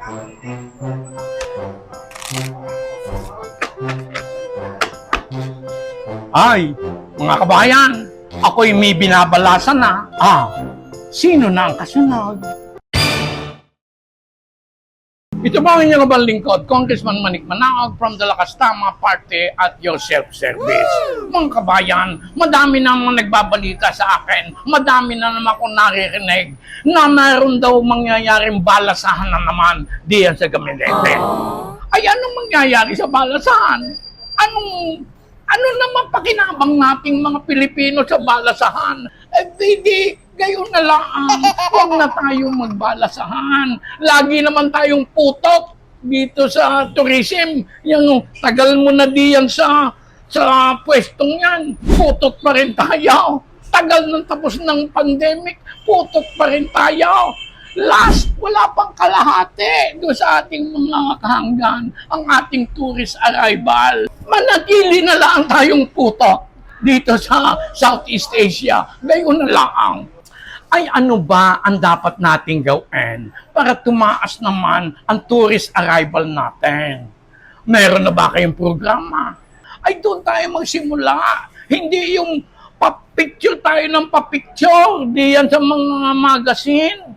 Ay, mga kabayan, ako'y may binabalasan na. Sino na ang kasunod? Ito ba ang inyong abang lingkod, Congressman Manik Manaog from the Lakas Tama Party at your self-service. Mga kabayan, madami na mga nagbabalita sa akin, madami na naman akong naririnig na mayroon daw mangyayaring balasahan na naman diyan sa Gabinete. Ay, anong mangyayari sa balasahan? Ano naman pakinabang nating mga Pilipino sa balasahan? Di, gayon na lang. Huwag na tayong magbalasahan. Lagi naman tayong putok dito sa tourism. Yung tagal mo na diyan sa pwestong yan. Putok pa rin tayo. Tagal nang tapos ng pandemic, putok pa rin tayo. Last, wala pang kalahati doon sa ating mga kahanggan, ang ating tourist arrival. Manatili na lang tayong putok dito sa Southeast Asia. Gayon na lang. Ay ano ba ang dapat nating gawin para tumaas naman ang tourist arrival natin? Meron na ba kayong programa? Ay doon tayo magsimula. Hindi yung papicture tayo ng papicture diyan sa mga magazine.